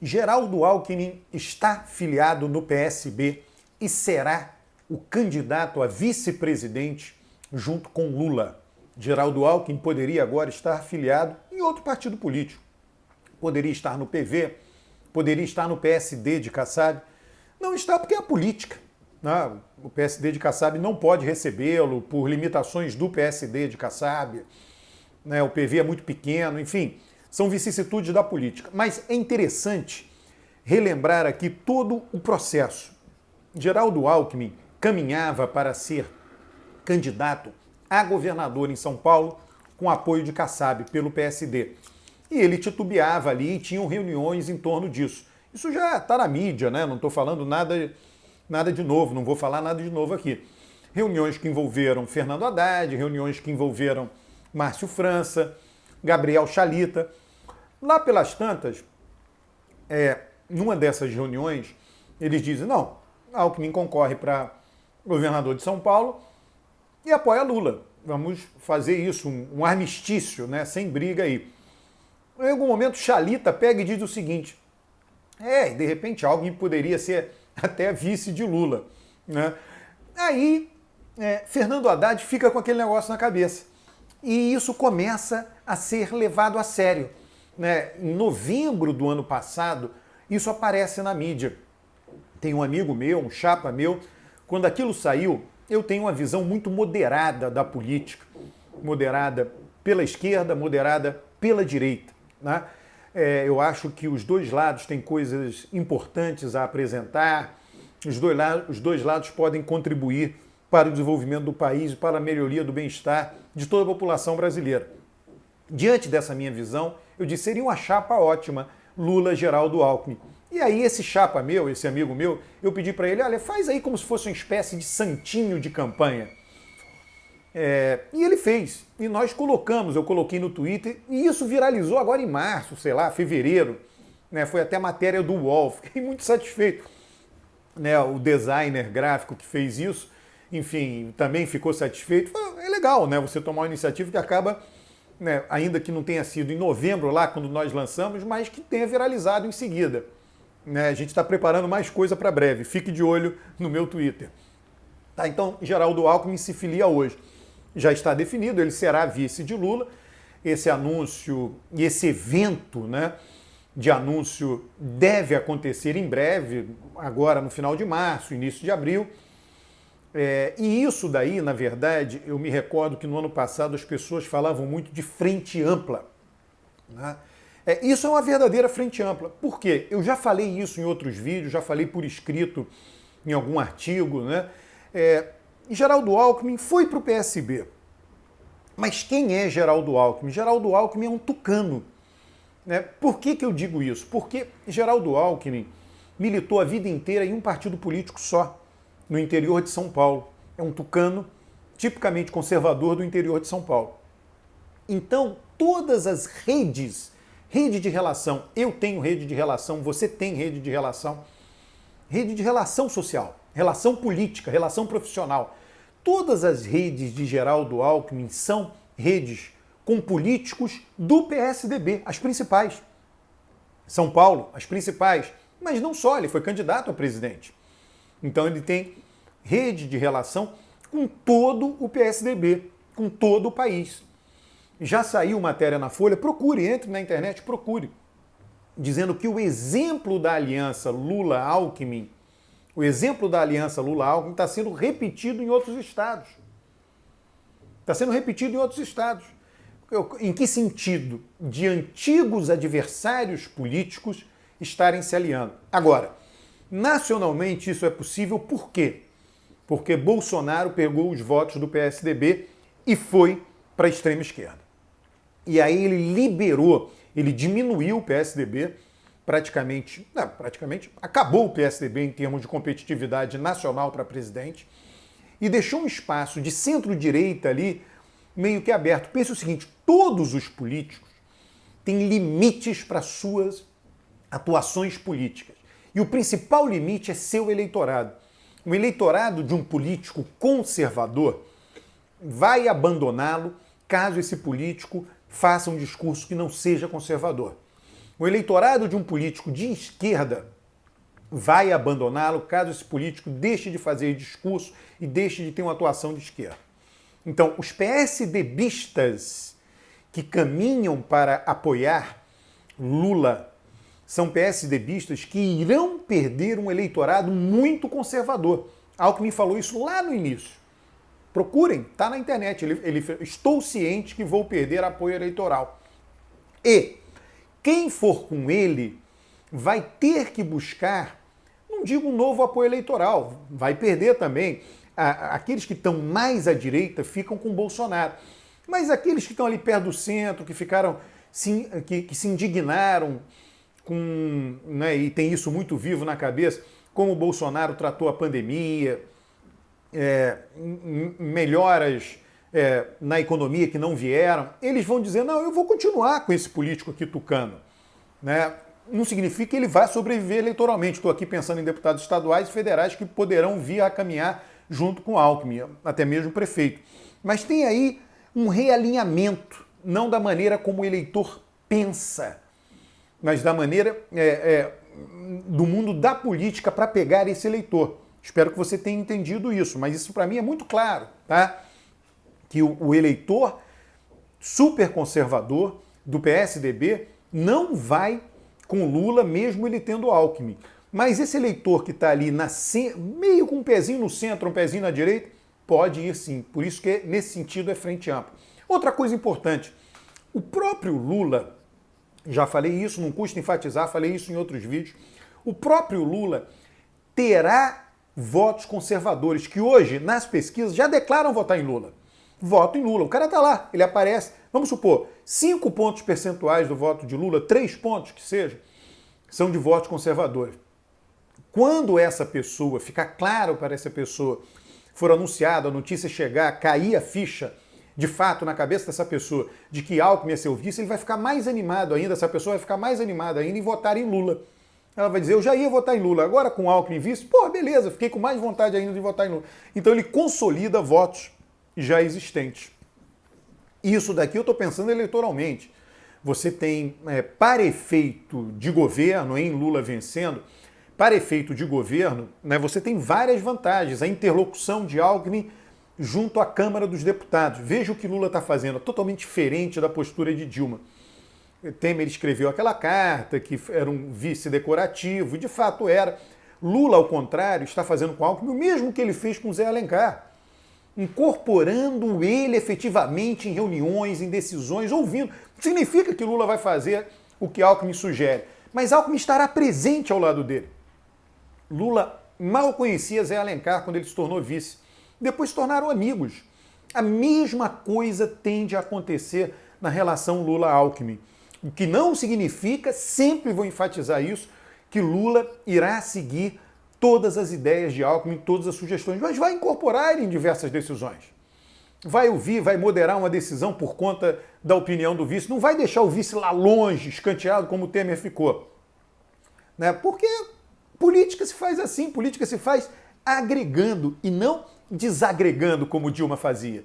Geraldo Alckmin está filiado no PSB e será o candidato a vice-presidente junto com Lula. Geraldo Alckmin poderia agora estar filiado em outro partido político. Poderia estar no PV, poderia estar no PSD de Kassab. Não está porque é a política. O PSD de Kassab não pode recebê-lo por limitações do PSD de Kassab. O PV é muito pequeno, enfim, são vicissitudes da política. Mas é interessante relembrar aqui todo o processo. Geraldo Alckmin caminhava para ser candidato a governador em São Paulo com apoio de Kassab pelo PSD. E ele titubeava ali e tinham reuniões em torno disso. Isso já está na mídia, né? Não estou falando nada de novo, não vou falar nada de novo aqui. Reuniões que envolveram Fernando Haddad, reuniões que envolveram Márcio França, Gabriel Chalita. Lá pelas tantas, numa dessas reuniões, eles dizem, não, Alckmin concorre para governador de São Paulo e apoia Lula. Vamos fazer isso, um armistício, né, sem briga aí. Em algum momento, Chalita pega e diz o seguinte, de repente Alckmin poderia ser até vice de Lula. Né? Aí, Fernando Haddad fica com aquele negócio na cabeça. E isso começa a ser levado a sério. Né? Em novembro do ano passado, isso aparece na mídia. Tem um amigo meu, um chapa meu, quando aquilo saiu, eu tenho uma visão muito moderada da política. Moderada pela esquerda, moderada pela direita. Né? Eu acho que os dois lados têm coisas importantes a apresentar, os dois lados podem contribuir para o desenvolvimento do país e para a melhoria do bem-estar de toda a população brasileira. Diante dessa minha visão, eu disse, seria uma chapa ótima, Lula, Geraldo Alckmin. E aí esse chapa meu, esse amigo meu, eu pedi para ele, olha, faz aí como se fosse uma espécie de santinho de campanha. E ele fez. E nós colocamos, eu coloquei no Twitter, e isso viralizou agora em março, sei lá, fevereiro. Né? Foi até matéria do UOL, fiquei muito satisfeito. Né? O designer gráfico que fez isso, enfim, também ficou satisfeito. É legal, né? Você tomar uma iniciativa que acaba, né, ainda que não tenha sido em novembro lá, quando nós lançamos, mas que tenha viralizado em seguida. Né? A gente está preparando mais coisa para breve. Fique de olho no meu Twitter. Tá, então, Geraldo Alckmin se filia hoje. Já está definido, ele será vice de Lula. Esse anúncio e esse evento, né, de anúncio deve acontecer em breve, agora no final de março, início de abril. E isso daí, na verdade, eu me recordo que no ano passado as pessoas falavam muito de frente ampla. Né? Isso é uma verdadeira frente ampla. Por quê? Eu já falei isso em outros vídeos, já falei por escrito em algum artigo, né? Geraldo Alckmin foi para o PSB. Mas quem é Geraldo Alckmin? Geraldo Alckmin é um tucano. Né? Por que eu digo isso? Porque Geraldo Alckmin militou a vida inteira em um partido político só, no interior de São Paulo. É um tucano tipicamente conservador do interior de São Paulo. Então, todas as rede de relação, eu tenho rede de relação, você tem rede de relação social, relação política, relação profissional. Todas as redes de Geraldo Alckmin são redes com políticos do PSDB, as principais. São Paulo, as principais. Mas não só, ele foi candidato a presidente. Então ele tem rede de relação com todo o PSDB, com todo o país. Já saiu matéria na Folha, procure, entre na internet, procure, dizendo que o exemplo da aliança Lula-Alckmin está sendo repetido em outros estados. Está sendo repetido em outros estados. Em que sentido? De antigos adversários políticos estarem se aliando. Agora, nacionalmente isso é possível por quê? Porque Bolsonaro pegou os votos do PSDB e foi para a extrema esquerda. E aí ele diminuiu o PSDB, praticamente acabou o PSDB em termos de competitividade nacional para presidente e deixou um espaço de centro-direita ali meio que aberto. Pense o seguinte, todos os políticos têm limites para suas atuações políticas. E o principal limite é seu eleitorado. O eleitorado de um político conservador vai abandoná-lo caso esse político faça um discurso que não seja conservador. O eleitorado de um político de esquerda vai abandoná-lo caso esse político deixe de fazer discurso e deixe de ter uma atuação de esquerda. Então, os PSDBistas que caminham para apoiar Lula são PSDBistas que irão perder um eleitorado muito conservador. Alckmin falou isso lá no início. Procurem, está na internet. Estou ciente que vou perder apoio eleitoral. E quem for com ele vai ter que buscar, não digo um novo apoio eleitoral, vai perder também. Aqueles que estão mais à direita ficam com Bolsonaro. Mas aqueles que estão ali perto do centro, que ficaram, que se indignaram com, né, e tem isso muito vivo na cabeça, como o Bolsonaro tratou a pandemia, melhoras na economia que não vieram, eles vão dizer, não, eu vou continuar com esse político aqui tucano. Né? Não significa que ele vai sobreviver eleitoralmente. Estou aqui pensando em deputados estaduais e federais que poderão vir a caminhar junto com o Alckmin, até mesmo o prefeito. Mas tem aí um realinhamento, não da maneira como o eleitor pensa, mas da maneira do mundo da política para pegar esse eleitor. Espero que você tenha entendido isso, mas isso para mim é muito claro, tá? Que o eleitor super conservador do PSDB não vai com Lula, mesmo ele tendo Alckmin. Mas esse eleitor que está ali meio com um pezinho no centro, um pezinho na direita, pode ir sim. Por isso que nesse sentido é frente ampla. Outra coisa importante, o próprio Lula, já falei isso, não custa enfatizar, falei isso em outros vídeos, o próprio Lula terá votos conservadores que hoje, nas pesquisas, já declaram votar em Lula. Voto em Lula. O cara está lá, ele aparece, vamos supor, 5 pontos percentuais do voto de Lula, 3 pontos que seja, são de votos conservadores. Quando essa pessoa, ficar claro para essa pessoa, for anunciada, a notícia chegar, cair a ficha, de fato, na cabeça dessa pessoa, de que Alckmin é seu vice, ele vai ficar mais animado ainda, essa pessoa vai ficar mais animada ainda em votar em Lula. Ela vai dizer, eu já ia votar em Lula, agora com Alckmin vice, pô, beleza, fiquei com mais vontade ainda de votar em Lula. Então ele consolida votos já existentes. Isso daqui eu estou pensando eleitoralmente. Você tem, para efeito de governo, em Lula vencendo, para efeito de governo, né, você tem várias vantagens. A interlocução de Alckmin junto à Câmara dos Deputados. Veja o que Lula está fazendo, totalmente diferente da postura de Dilma. Temer escreveu aquela carta que era um vice decorativo, e de fato era. Lula, ao contrário, está fazendo com Alckmin o mesmo que ele fez com Zé Alencar, incorporando ele efetivamente em reuniões, em decisões, ouvindo. Não significa que Lula vai fazer o que Alckmin sugere, mas Alckmin estará presente ao lado dele. Lula mal conhecia Zé Alencar quando ele se tornou vice. Depois se tornaram amigos. A mesma coisa tende a acontecer na relação Lula-Alckmin. O que não significa, sempre vou enfatizar isso, que Lula irá seguir todas as ideias de Alckmin, todas as sugestões, mas vai incorporar em diversas decisões. Vai ouvir, vai moderar uma decisão por conta da opinião do vice, não vai deixar o vice lá longe, escanteado como o Temer ficou. Né? Porque política se faz assim, política se faz agregando e não desagregando como Dilma fazia.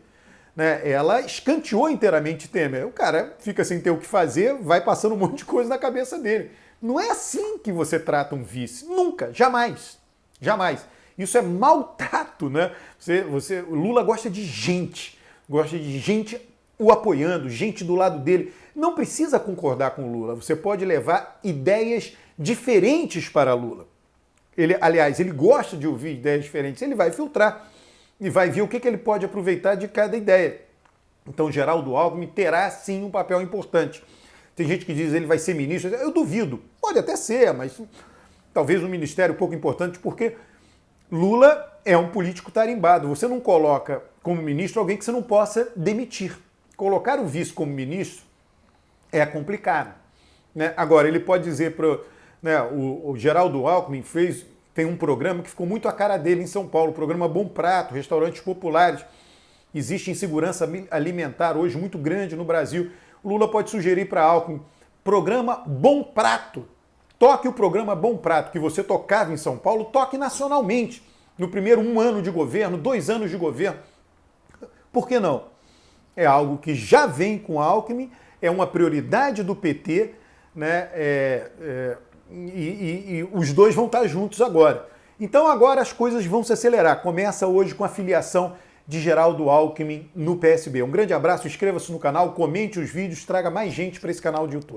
Né? Ela escanteou inteiramente Temer. O cara fica sem ter o que fazer, vai passando um monte de coisa na cabeça dele. Não é assim que você trata um vice. Nunca, jamais. Jamais. Isso é maltrato, né? O Lula gosta de gente o apoiando, gente do lado dele. Não precisa concordar com o Lula. Você pode levar ideias diferentes para Lula. Ele gosta de ouvir ideias diferentes. Ele vai filtrar e vai ver o que ele pode aproveitar de cada ideia. Então, Geraldo Alckmin terá, sim, um papel importante. Tem gente que diz que ele vai ser ministro. Eu duvido. Pode até ser, mas talvez um ministério pouco importante, porque Lula é um político tarimbado. Você não coloca como ministro alguém que você não possa demitir. Colocar o vice como ministro é complicado. Né? Agora, ele pode dizer para... Né, o Geraldo Alckmin tem um programa que ficou muito a cara dele em São Paulo, o programa Bom Prato, restaurantes populares. Existe insegurança alimentar hoje muito grande no Brasil. O Lula pode sugerir para Alckmin, programa Bom Prato. Toque o programa Bom Prato, que você tocava em São Paulo, toque nacionalmente. No primeiro 1 ano de governo, 2 anos de governo. Por que não? É algo que já vem com Alckmin, é uma prioridade do PT, né? E os dois vão estar juntos agora. Então agora as coisas vão se acelerar. Começa hoje com a filiação de Geraldo Alckmin no PSB. Um grande abraço, inscreva-se no canal, comente os vídeos, traga mais gente para esse canal de YouTube.